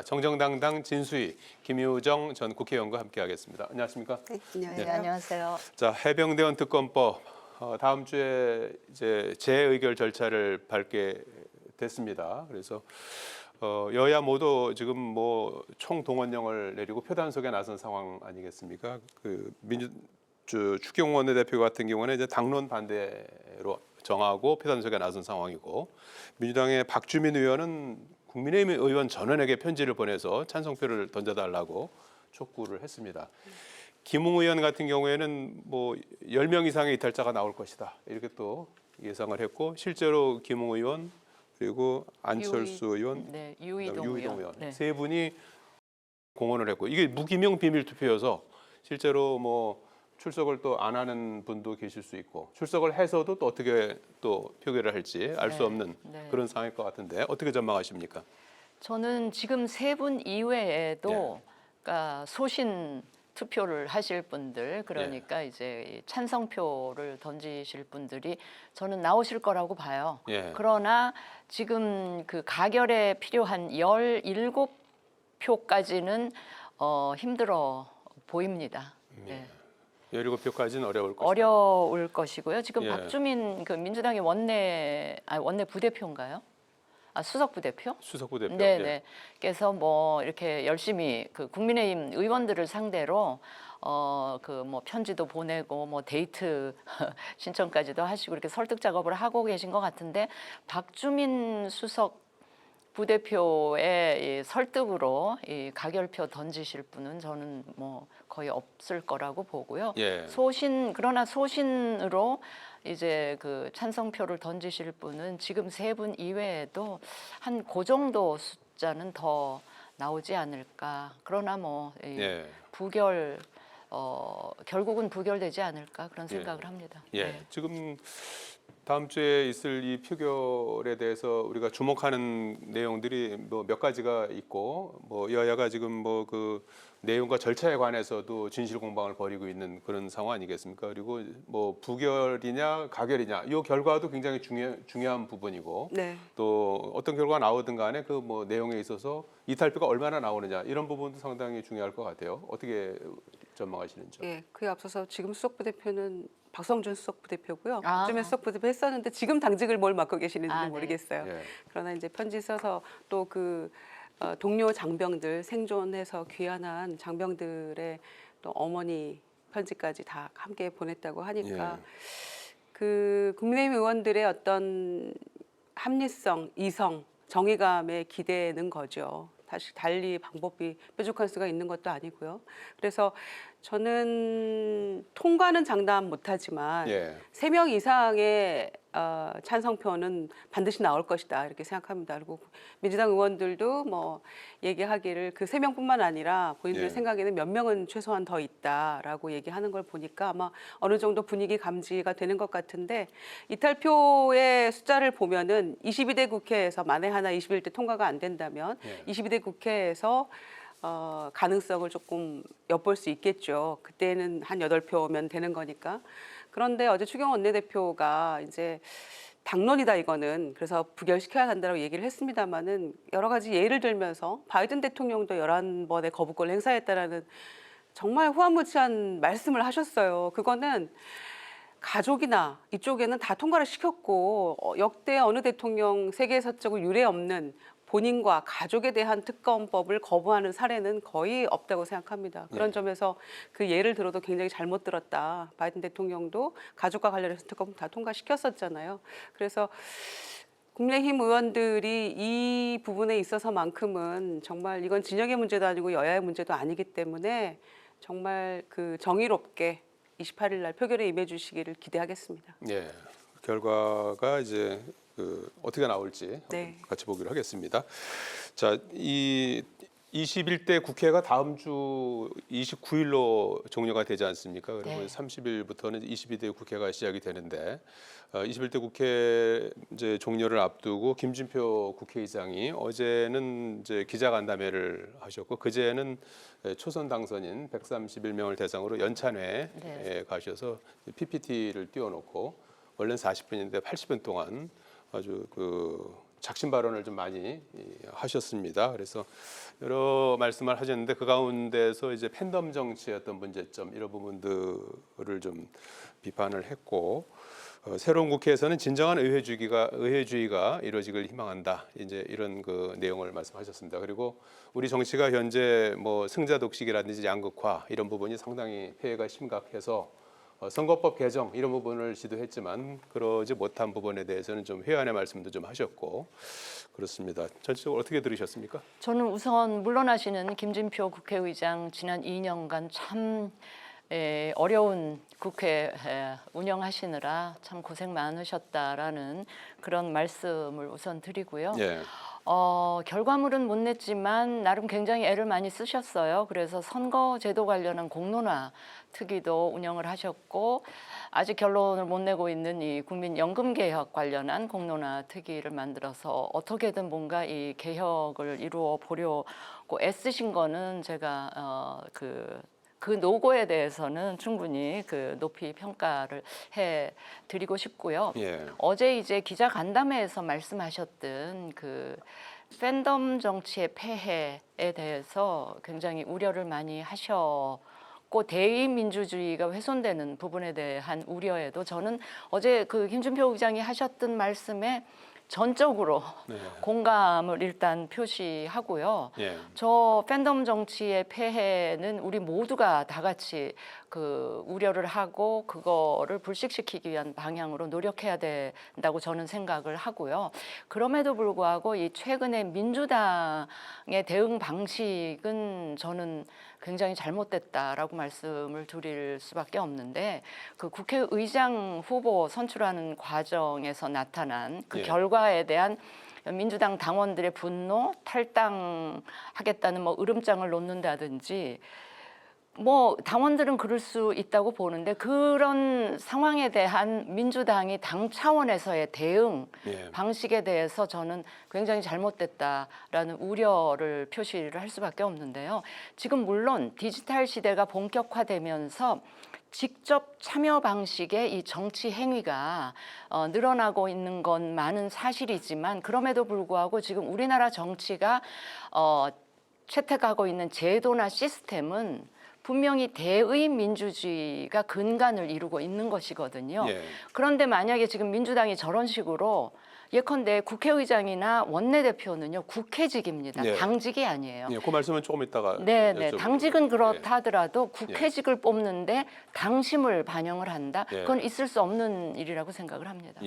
정정당당 진수희, 김효정 전 국회의원과 함께하겠습니다. 안녕하십니까? 네, 안녕하세요. 네, 안녕하세요. 자, 해병대원 특검법 다음 주에 이제 재의결 절차를 밟게 됐습니다. 그래서 여야 모두 지금 뭐 총동원령을 내리고 표단속에 나선 상황 아니겠습니까? 그 추경호 원내대표 같은 경우는 이제 당론 반대로 정하고 표단속에 나선 상황이고, 민주당의 박주민 의원은 국민의힘 의원 전원에게 편지를 보내서 찬성표를 던져달라고 촉구를 했습니다. 김웅 의원 같은 경우에는 뭐 10명 이상의 이탈자가 나올 것이다 이렇게 또 예상을 했고, 실제로 김웅 의원 그리고 안철수 의원, 네, 유이동 의원 네. 세 분이 공언을 했고, 이게 무기명 비밀 투표여서 실제로 뭐 출석을 또 안 하는 분도 계실 수 있고, 출석을 해서도 또 어떻게 또 표결을 할지 알 수 없는 그런 상황일 것 같은데 어떻게 전망하십니까? 저는 지금 세 분 이외에도 그러니까 소신 투표를 하실 분들, 그러니까 이제 찬성표를 던지실 분들이 저는 나오실 거라고 봐요. 그러나 지금 그 가결에 필요한 17표까지는 힘들어 보입니다. 17표까지는 어려울 것이다. 어려울 것이고요. 지금 박주민 그 민주당의 원내 부대표인가요? 수석 부대표? 수석 부대표. 네네. 그래서 뭐 이렇게 열심히 그 국민의힘 의원들을 상대로 그 뭐 편지도 보내고 뭐 데이트 신청까지도 하시고 이렇게 설득 작업을 하고 계신 것 같은데, 박주민 수석 부대표의 이 설득으로 이 가결표 던지실 분은 저는 뭐 거의 없을 거라고 보고요. 그러나 소신으로 이제 그 찬성표를 던지실 분은 지금 세 분 이외에도 한 그 정도 숫자는 더 나오지 않을까. 그러나 뭐 결국은 부결되지 않을까 그런 생각을 합니다. 지금 다음 주에 있을 이 표결에 대해서 우리가 주목하는 내용들이 뭐 몇 가지가 있고, 뭐 여야가 지금 뭐 그 내용과 절차에 관해서도 진실 공방을 벌이고 있는 그런 상황 아니겠습니까? 그리고 뭐 부결이냐 가결이냐 이 결과도 굉장히 중요한 부분이고, 또 어떤 결과가 나오든 간에 그 뭐 내용에 있어서 이탈표가 얼마나 나오느냐 이런 부분도 상당히 중요할 것 같아요. 어떻게 전망하시는지요? 그에 앞서서 지금 수석 부대표는 박성준 수석 부대표고요. 박주민 수석 부대표 했었는데 지금 당직을 뭘 맡고 계시는지는 모르겠어요. 그러나 이제 편지 써서 또 그 동료 장병들, 생존해서 귀환한 장병들의 또 어머니 편지까지 다 함께 보냈다고 하니까 그 국민의힘 의원들의 어떤 합리성, 이성, 정의감에 기대는 거죠. 다시 달리 방법이 뾰족할 수가 있는 것도 아니고요. 그래서 저는 통과는 장담 못하지만 3명 이상의 찬성표는 반드시 나올 것이다 이렇게 생각합니다. 그리고 민주당 의원들도 뭐 얘기하기를 그 3명뿐만 아니라 본인들 생각에는 몇 명은 최소한 더 있다라고 얘기하는 걸 보니까 아마 어느 정도 분위기 감지가 되는 것 같은데, 이탈표의 숫자를 보면은 22대 국회에서 만에 하나 21대 통과가 안 된다면 22대 국회에서 가능성을 조금 엿볼 수 있겠죠. 그때는 한 8표면 되는 거니까. 그런데 어제 추경호 원내대표가 이제 당론이다 이거는, 그래서 부결시켜야 한다고 얘기를 했습니다마는 여러 가지 예를 들면서 바이든 대통령도 11번의 거부권을 행사했다라는 정말 후한무치한 말씀을 하셨어요. 그거는 가족이나 이쪽에는 다 통과를 시켰고 역대 어느 대통령 세계사적으로 유례 없는 본인과 가족에 대한 특검법을 거부하는 사례는 거의 없다고 생각합니다. 그런 점에서 그 예를 들어도 굉장히 잘못 들었다. 바이든 대통령도 가족과 관련해서 특검 다 통과시켰었잖아요. 그래서 국민의힘 의원들이 이 부분에 있어서만큼은 정말 이건 진영의 문제도 아니고 여야의 문제도 아니기 때문에 정말 그 정의롭게 28일 날 표결에 임해 주시기를 기대하겠습니다. 결과가 이제 어떻게 나올지 같이 보기로 하겠습니다. 자, 이 21대 국회가 다음 주 29일로 종료가 되지 않습니까? 그리고 30일부터는 22대 국회가 시작이 되는데, 21대 국회 이제 종료를 앞두고 김진표 국회의장이 어제는 이제 기자간담회를 하셨고, 그제는 초선 당선인 131명을 대상으로 연찬회에 가셔서 PPT를 띄워놓고 원래는 40분인데 80분 동안 아주 그 작심 발언을 좀 많이 하셨습니다. 그래서 여러 말씀을 하셨는데 그 가운데서 이제 팬덤 정치의 어떤 문제점 이런 부분들을 좀 비판을 했고 새로운 국회에서는 진정한 의회주의가 이루어지길 희망한다. 이제 이런 그 내용을 말씀하셨습니다. 그리고 우리 정치가 현재 뭐 승자 독식이라든지 양극화 이런 부분이 상당히 폐해가 심각해서 선거법 개정 이런 부분을 시도했지만 그러지 못한 부분에 대해서는 좀 회한의 말씀도 좀 하셨고 그렇습니다. 전체적으로 어떻게 들으셨습니까? 저는 우선 물러나시는 김진표 국회의장 지난 2년간 참 어려운 국회 운영하시느라 참 고생 많으셨다라는 그런 말씀을 우선 드리고요. 예. 결과물은 못 냈지만 나름 굉장히 애를 많이 쓰셨어요. 그래서 선거제도 관련한 공론화 특위도 운영을 하셨고 아직 결론을 못 내고 있는 이 국민연금개혁 관련한 공론화 특위를 만들어서 어떻게든 뭔가 이 개혁을 이루어 보려고 애쓰신 거는 제가 그 노고에 대해서는 충분히 그 높이 평가를 해 드리고 싶고요. 예. 어제 이제 기자 간담회에서 말씀하셨던 그 팬덤 정치의 폐해에 대해서 굉장히 우려를 많이 하셨고 대의 민주주의가 훼손되는 부분에 대한 우려에도 저는 어제 그 김준표 의장이 하셨던 말씀에 전적으로 공감을 일단 표시하고요. 예. 저 팬덤 정치의 폐해는 우리 모두가 다 같이 그 우려를 하고 그거를 불식시키기 위한 방향으로 노력해야 된다고 저는 생각을 하고요. 그럼에도 불구하고 이 최근에 민주당의 대응 방식은 저는 굉장히 잘못됐다라고 말씀을 드릴 수밖에 없는데 그 국회의장 후보 선출하는 과정에서 나타난 그 결과에 대한 민주당 당원들의 분노, 탈당하겠다는 뭐 으름장을 놓는다든지 뭐 당원들은 그럴 수 있다고 보는데 그런 상황에 대한 민주당이 당 차원에서의 대응 방식에 대해서 저는 굉장히 잘못됐다라는 우려를 표시를 할 수밖에 없는데요. 지금 물론 디지털 시대가 본격화되면서 직접 참여 방식의 이 정치 행위가 늘어나고 있는 건 많은 사실이지만 그럼에도 불구하고 지금 우리나라 정치가 채택하고 있는 제도나 시스템은 분명히 대의 민주주의가 근간을 이루고 있는 것이거든요. 그런데 만약에 지금 민주당이 저런 식으로 예컨대 국회의장이나 원내대표는요 국회직입니다. 당직이 아니에요. 그 말씀은 조금 이따가 네네. 당직은 그렇다 하더라도 국회직을 뽑는데 당심을 반영을 한다. 그건 있을 수 없는 일이라고 생각을 합니다.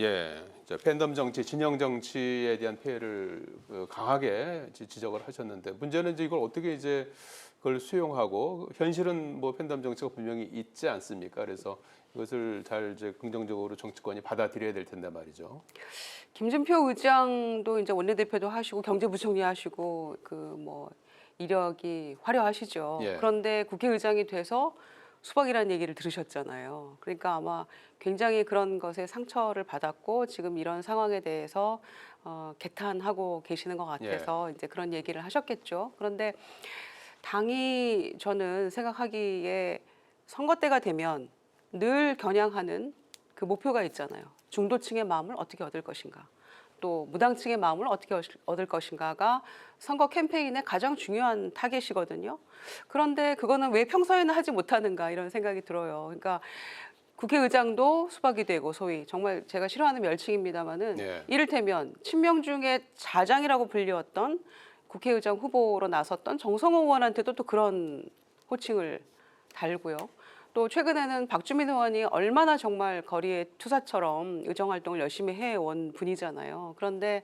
팬덤 정치, 진영 정치에 대한 폐해를 강하게 지적을 하셨는데 문제는 이제 이걸 어떻게 이제 그걸 수용하고 현실은 뭐 팬덤 정치가 분명히 있지 않습니까? 그래서 이것을 잘 이제 긍정적으로 정치권이 받아들여야 될 텐데 말이죠. 김진표 의장도 이제 원내대표도 하시고 경제부총리 하시고 그 뭐 이력이 화려하시죠. 그런데 국회의장이 돼서 수박이라는 얘기를 들으셨잖아요. 그러니까 아마 굉장히 그런 것에 상처를 받았고 지금 이런 상황에 대해서 개탄하고 계시는 것 같아서 이제 그런 얘기를 하셨겠죠. 그런데 당이 저는 생각하기에 선거 때가 되면 늘 겨냥하는 그 목표가 있잖아요. 중도층의 마음을 어떻게 얻을 것인가, 또 무당층의 마음을 어떻게 얻을 것인가가 선거 캠페인의 가장 중요한 타겟이거든요. 그런데 그거는 왜 평소에는 하지 못하는가 이런 생각이 들어요. 그러니까 국회의장도 수박이 되고 소위 정말 제가 싫어하는 멸칭입니다마는 이를테면 친명중의 자장이라고 불리웠던 국회의장 후보로 나섰던 정성호 의원한테도 또 그런 호칭을 달고요. 또 최근에는 박주민 의원이 얼마나 정말 거리의 투사처럼 의정활동을 열심히 해온 분이잖아요. 그런데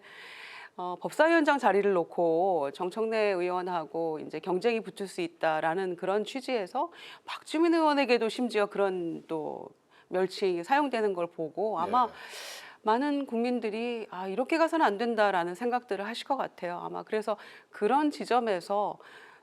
법사위원장 자리를 놓고 정청래 의원하고 이제 경쟁이 붙을 수 있다라는 그런 취지에서 박주민 의원에게도 심지어 그런 또 멸칭이 사용되는 걸 보고 아마 많은 국민들이 이렇게 가서는 안 된다라는 생각들을 하실 것 같아요. 아마 그래서 그런 지점에서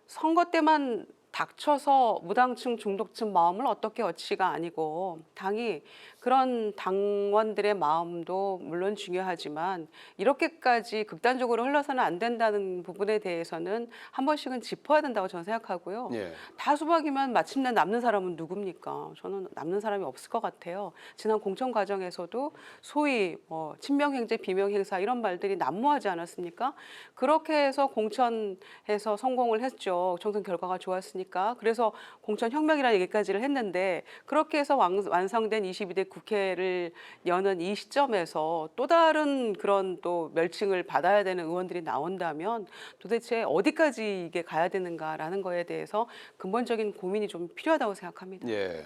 선거 때만 닥쳐서 무당층 중도층 마음을 어떻게 어치가 아니고 당이 그런 당원들의 마음도 물론 중요하지만 이렇게까지 극단적으로 흘러서는 안 된다는 부분에 대해서는 한 번씩은 짚어야 된다고 저는 생각하고요. 예. 다수박이면 마침내 남는 사람은 누굽니까? 저는 남는 사람이 없을 것 같아요. 지난 공천 과정에서도 소위 친명행제, 비명행사 이런 말들이 난무하지 않았습니까? 그렇게 해서 공천해서 성공을 했죠. 총선 결과가 좋았으니까. 그래서 공천혁명이라는 얘기까지를 했는데 그렇게 해서 완성된 22대 국회를 여는 이 시점에서 또 다른 그런 또 멸칭을 받아야 되는 의원들이 나온다면 도대체 어디까지 이게 가야 되는가라는 거에 대해서 근본적인 고민이 좀 필요하다고 생각합니다. 예.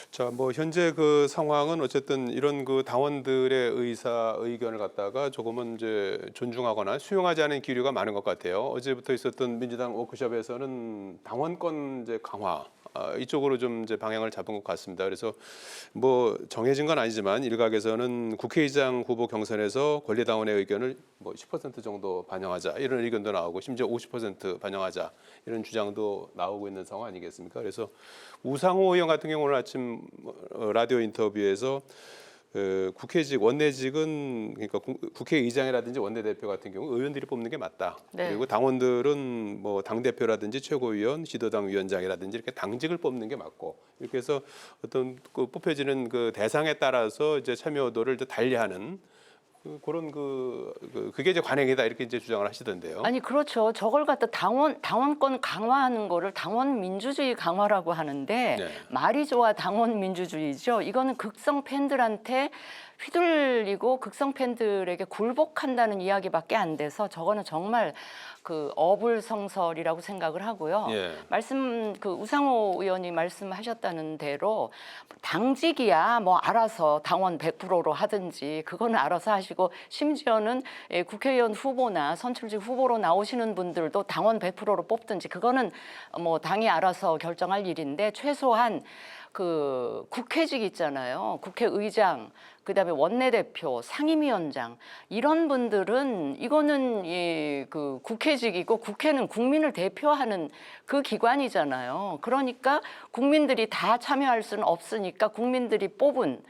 자, 뭐 현재 그 상황은 어쨌든 이런 그 당원들의 의견을 갖다가 조금은 이제 존중하거나 수용하지 않은 기류가 많은 것 같아요. 어제부터 있었던 민주당 워크숍에서는 당원권 이제 강화 이쪽으로 좀 이제 방향을 잡은 것 같습니다. 그래서 뭐 정해진 건 아니지만 일각에서는 국회의장 후보 경선에서 권리당원의 의견을 뭐 10% 정도 반영하자 이런 의견도 나오고 심지어 50% 반영하자 이런 주장도 나오고 있는 상황 아니겠습니까? 그래서 우상호 의원 같은 경우 오늘 아침 라디오 인터뷰에서 국회직 원내직은 그러니까 국회의장이라든지 원내대표 같은 경우 의원들이 뽑는 게 맞다. 네. 그리고 당원들은 뭐 당 대표라든지 최고위원, 지도당 위원장이라든지 이렇게 당직을 뽑는 게 맞고 이렇게 해서 어떤 그 뽑혀지는 그 대상에 따라서 이제 참여도를 이제 달리하는 그런 그게 이제 관행이다 이렇게 이제 주장을 하시던데요. 아니 그렇죠. 저걸 갖다 당원권 강화하는 거를 당원 민주주의 강화라고 하는데 네. 말이 좋아 당원 민주주의죠. 이거는 극성 팬들한테 휘둘리고 극성 팬들에게 굴복한다는 이야기밖에 안 돼서 저거는 정말 그 어불성설이라고 생각을 하고요. 예. 그 우상호 의원이 말씀하셨다는 대로 당직이야 뭐 알아서 당원 100%로 하든지 그거는 알아서 하시고 심지어는 국회의원 후보나 선출직 후보로 나오시는 분들도 당원 100%로 뽑든지 그거는 뭐 당이 알아서 결정할 일인데 최소한 그 국회직 있잖아요. 국회의장, 그다음에 원내대표, 상임위원장 이런 분들은 이거는 그 국회직이고 국회는 국민을 대표하는 그 기관이잖아요. 그러니까 국민들이 다 참여할 수는 없으니까 국민들이 뽑은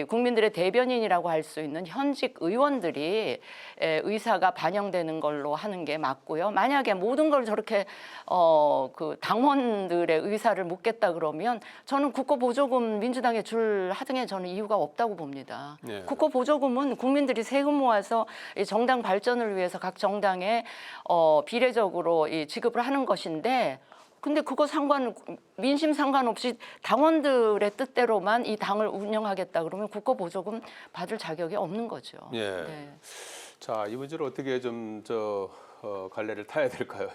국민들의 대변인이라고 할 수 있는 현직 의원들이 의사가 반영되는 걸로 하는 게 맞고요. 만약에 모든 걸 저렇게 그 당원들의 의사를 묻겠다 그러면 저는 국고보조금 민주당에 줄 하등에 저는 이유가 없다고 봅니다. 네. 국고보조금은 국민들이 세금 모아서 정당 발전을 위해서 각 정당에 비례적으로 지급을 하는 것인데 근데 그거 민심 상관없이 당원들의 뜻대로만 이 당을 운영하겠다 그러면 국고보조금 받을 자격이 없는 거죠. 예. 네. 자, 이 문제를 어떻게 좀 갈래를 타야 될까요?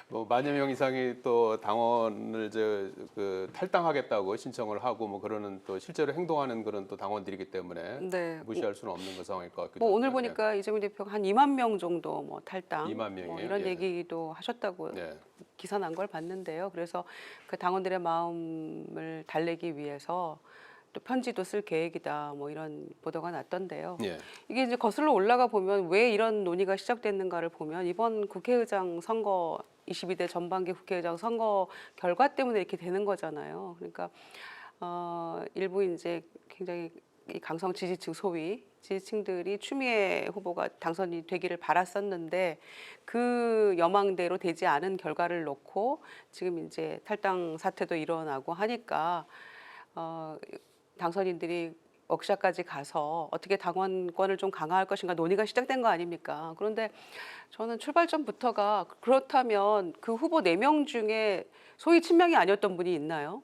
뭐 만여 명 이상이 또 당원을 탈당하겠다고 신청을 하고 뭐 그러는 또 실제로 행동하는 그런 또 당원들이기 때문에 네. 무시할 수는 없는 그 상황일 것 같기도 뭐 오늘 하고요. 보니까 이재명 대표가 한 2만 명 정도 뭐 탈당 2만 명이에요. 뭐 이런 예. 얘기도 하셨다고 네. 기사 난 걸 봤는데요. 그래서 그 당원들의 마음을 달래기 위해서 또 편지도 쓸 계획이다. 뭐 이런 보도가 났던데요. 예. 이게 이제 거슬러 올라가 보면 왜 이런 논의가 시작됐는가를 보면 이번 국회의장 선거 22대 전반기 국회의장 선거 결과 때문에 이렇게 되는 거잖아요. 그러니까 일부 이제 굉장히 이 강성 지지층 소위 지지층들이 추미애 후보가 당선이 되기를 바랐었는데 그 여망대로 되지 않은 결과를 놓고 지금 이제 탈당 사태도 일어나고 하니까 당선인들이 워크숍까지 가서 어떻게 당원권을 좀 강화할 것인가 논의가 시작된 거 아닙니까? 그런데 저는 출발점부터가 그렇다면 그 후보 4명 중에 소위 친명이 아니었던 분이 있나요?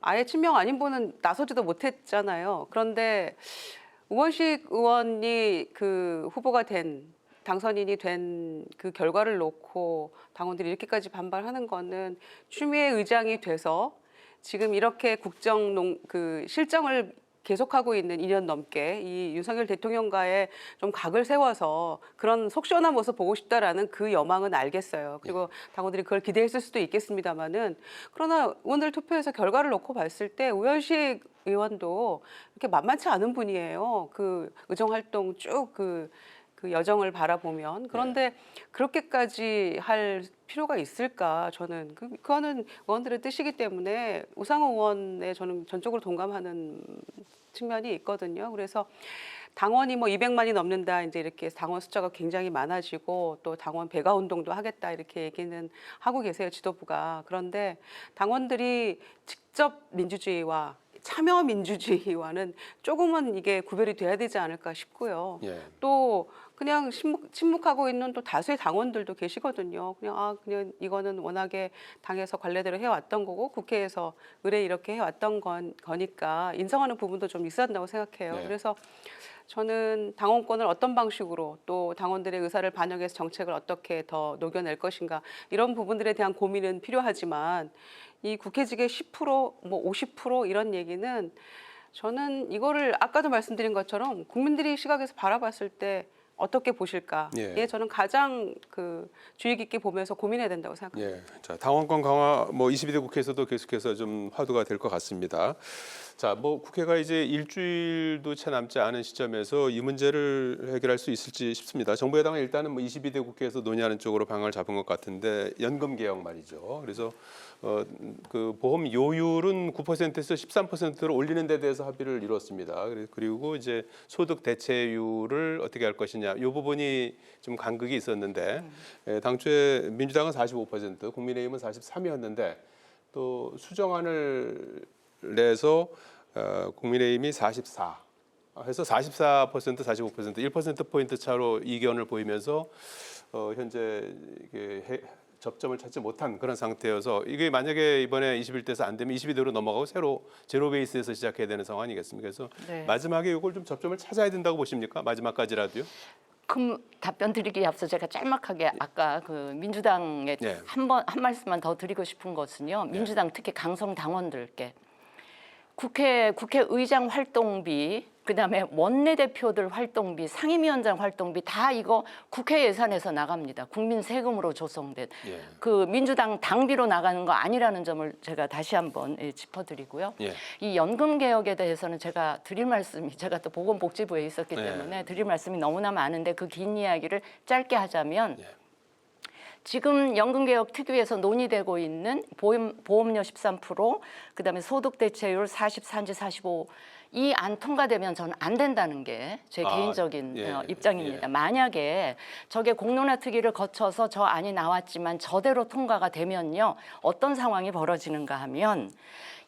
아예 친명 아닌 분은 나서지도 못했잖아요. 그런데 우원식 의원이 그 후보가 당선인이 된 그 결과를 놓고 당원들이 이렇게까지 반발하는 거는 추미애 의장이 돼서 지금 이렇게 실정을 계속하고 있는 2년 넘게 이 윤석열 대통령과의 좀 각을 세워서 그런 속 시원한 모습 보고 싶다라는 그 여망은 알겠어요. 그리고 당원들이 그걸 기대했을 수도 있겠습니다만은 그러나 오늘 투표에서 결과를 놓고 봤을 때 우현식 의원도 이렇게 만만치 않은 분이에요. 그 의정 활동 쭉 그 그 여정을 바라보면 그런데 그렇게까지 할 필요가 있을까? 저는 그거는 의원들의 뜻이기 때문에 우상호 의원에 저는 전적으로 동감하는 측면이 있거든요. 그래서 당원이 뭐 200만이 넘는다 이제 이렇게 당원 숫자가 굉장히 많아지고 또 당원 배가 운동도 하겠다 이렇게 얘기는 하고 계세요, 지도부가. 그런데 당원들이 직접 민주주의와 참여 민주주의와는 조금은 이게 구별이 돼야 되지 않을까 싶고요. 예. 또 그냥 침묵하고 있는 또 다수의 당원들도 계시거든요. 그냥 이거는 워낙에 당에서 관례대로 해왔던 거고 국회에서 의뢰 이렇게 해왔던 거니까 인정하는 부분도 좀 있어야 된다고 생각해요. 네. 그래서 저는 당원권을 어떤 방식으로 또 당원들의 의사를 반영해서 정책을 어떻게 더 녹여낼 것인가 이런 부분들에 대한 고민은 필요하지만 이 국회직의 10%, 뭐 50% 이런 얘기는 저는 이거를 아까도 말씀드린 것처럼 국민들이 시각에서 바라봤을 때 어떻게 보실까? 예, 저는 가장 그 주의 깊게 보면서 고민해야 된다고 생각합니다. 예. 자, 당원권 강화 뭐 22대 국회에서도 계속해서 좀 화두가 될 것 같습니다. 자, 뭐 국회가 이제 일주일도 채 남지 않은 시점에서 이 문제를 해결할 수 있을지 싶습니다. 정부 여당은 일단은 뭐 22대 국회에서 논의하는 쪽으로 방향을 잡은 것 같은데 연금 개혁 말이죠. 그래서 그 보험 요율은 9%에서 13%로 올리는 데 대해서 합의를 이뤘습니다. 그리고 이제 소득 대체율을 어떻게 할 것이냐, 이 부분이 좀 간극이 있었는데 당초에 민주당은 45%, 국민의힘은 43이었는데 또 수정안을 내서 국민의힘이 44 해서 44%, 45%, 1%포인트 차로 이견을 보이면서 현재 이게 접점을 찾지 못한 그런 상태여서 이게 만약에 이번에 21대에서 안 되면 22대로 넘어가고 새로 제로 베이스에서 시작해야 되는 상황 아니겠습니까? 그래서 마지막에 이걸 좀 접점을 찾아야 된다고 보십니까? 마지막까지라도요? 그럼 답변 드리기에 앞서 제가 짤막하게 아까 그 민주당에 한 말씀만 더 드리고 싶은 것은요. 민주당 특히 강성 당원들께 국회의장 활동비, 그다음에 원내대표들 활동비, 상임위원장 활동비 다 이거 국회 예산에서 나갑니다. 국민 세금으로 조성된 그 민주당 당비로 나가는 거 아니라는 점을 제가 다시 한번 짚어드리고요. 이 연금 개혁에 대해서는 제가 드릴 말씀이 제가 또 보건복지부에 있었기 때문에 드릴 말씀이 너무나 많은데 그 긴 이야기를 짧게 하자면. 지금 연금개혁 특위에서 논의되고 있는 보험료 13%, 그다음에 소득 대체율 44인지 45, 이 안 통과되면 저는 안 된다는 게 제 개인적인 입장입니다. 만약에 저게 공론화 특위를 거쳐서 저 안이 나왔지만 저대로 통과가 되면요. 어떤 상황이 벌어지는가 하면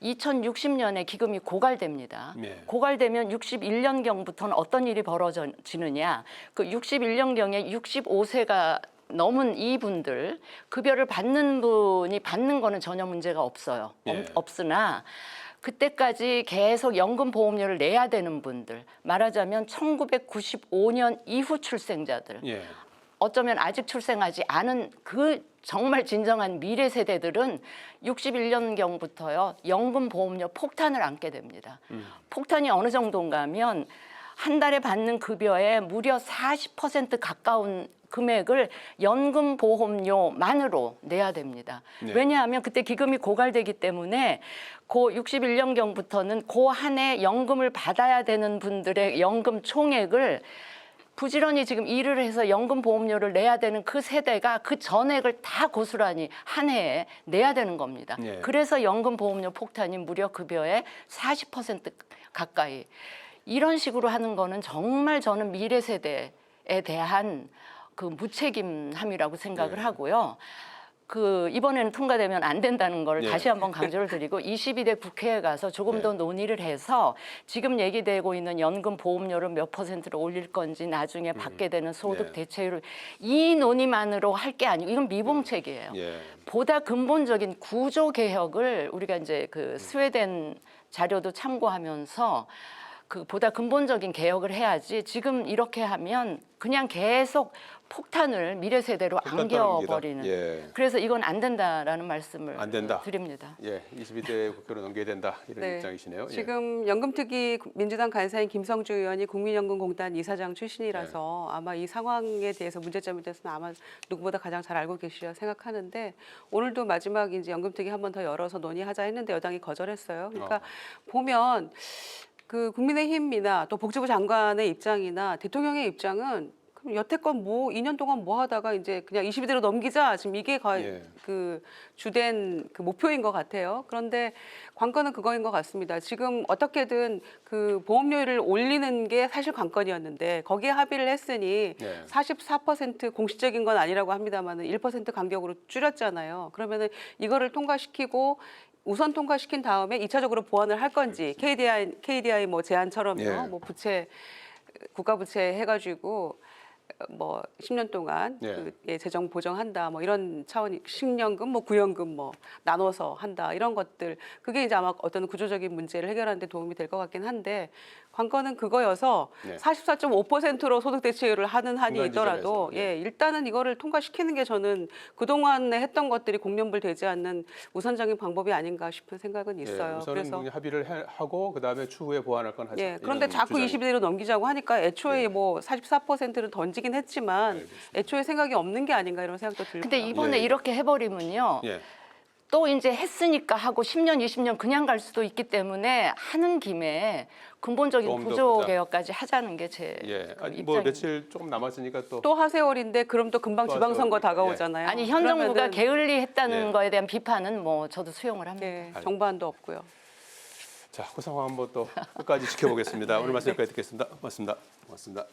2060년에 기금이 고갈됩니다. 고갈되면 61년경부터는 어떤 일이 벌어지느냐. 그 61년경에 65세가 넘은 이분들 급여를 받는 분이 받는 거는 전혀 문제가 없어요. 없으나 그때까지 계속 연금 보험료를 내야 되는 분들, 말하자면 1995년 이후 출생자들, 어쩌면 아직 출생하지 않은 그 정말 진정한 미래 세대들은 61년경부터요 연금 보험료 폭탄을 안게 됩니다. 폭탄이 어느 정도인가 하면 한 달에 받는 급여의 무려 40% 가까운 금액을 연금 보험료만으로 내야 됩니다. 왜냐하면 그때 기금이 고갈되기 때문에 그 61년경부터는 그 한 해 연금을 받아야 되는 분들의 연금 총액을 부지런히 지금 일을 해서 연금 보험료를 내야 되는 그 세대가 그 전액을 다 고스란히 한 해에 내야 되는 겁니다. 그래서 연금 보험료 폭탄이 무려 급여의 40% 가까이. 이런 식으로 하는 거는 정말 저는 미래 세대에 대한 그 무책임함이라고 생각을 하고요. 그 이번에는 통과되면 안 된다는 걸 다시 한번 강조를 드리고 22대 국회에 가서 조금 더 논의를 해서 지금 얘기되고 있는 연금 보험료를 몇 %로 올릴 건지 나중에 받게 되는 소득 대체율을 이 논의만으로 할 게 아니고 이건 미봉책이에요. 보다 근본적인 구조 개혁을 우리가 이제 그 스웨덴 자료도 참고하면서 그 보다 근본적인 개혁을 해야지 지금 이렇게 하면 그냥 계속 폭탄을 미래 세대로 안겨버리는. 그래서 이건 안 된다라는 말씀을 드립니다. 22대 국회로 넘겨야 된다 이런 입장이시네요. 지금 연금특위 민주당 간사인 김성주 의원이 국민연금공단 이사장 출신이라서 아마 이 상황에 대해서 문제점에 대해서는 아마 누구보다 가장 잘 알고 계시리라 생각하는데 오늘도 마지막 이제 연금특위 한 번 더 열어서 논의하자 했는데 여당이 거절했어요. 그러니까 보면. 그 국민의힘이나 또 복지부 장관의 입장이나 대통령의 입장은 그럼 여태껏 뭐 2년 동안 뭐 하다가 이제 그냥 22대로 넘기자. 지금 이게 거의 그 주된 그 목표인 것 같아요. 그런데 관건은 그거인 것 같습니다. 지금 어떻게든 그 보험료를 올리는 게 사실 관건이었는데 거기에 합의를 했으니 44% 공식적인 건 아니라고 합니다만은 1% 간격으로 줄였잖아요. 그러면은 이거를 통과시키고 우선 통과시킨 다음에 2차적으로 보완을 할 건지 KDI 뭐 제안처럼요. 뭐 부채 국가 부채 해가지고 뭐 10년 동안 재정 보정한다 뭐 이런 차원이 신년금 뭐 구연금 뭐 나눠서 한다 이런 것들 그게 이제 아마 어떤 구조적인 문제를 해결하는 데 도움이 될 것 같긴 한데 관건은 그거여서 44.5%로 소득 대체율을 하는 한이 있더라도 일단은 이거를 통과시키는 게 저는 그동안에 했던 것들이 공연불되지 않는 우선적인 방법이 아닌가 싶은 생각은 있어요. 우선은 그래서 합의를 하고 그다음에 추후에 보완할 건 하자. 그런데 자꾸 22대로 넘기자고 하니까 애초에 뭐 44%를 던지긴 했지만 애초에 생각이 없는 게 아닌가 이런 생각도 들고요. 근데 이번에 이렇게 해버리면요. 또 이제 했으니까 하고 10년, 20년 그냥 갈 수도 있기 때문에 하는 김에 근본적인 구조 개혁까지 하자는 게 제 아니, 입장입니다. 뭐 며칠 조금 남았으니까 또 하세월인데 그럼 또 금방 지방선거 다가오잖아요. 아니 현 정부가 게을리했다는 거에 대한 비판은 뭐 저도 수용을 합니다. 정반도 없고요. 자, 그 상황 한번 또 끝까지 지켜보겠습니다. 오늘 말씀 여기까지 듣겠습니다. 고맙습니다.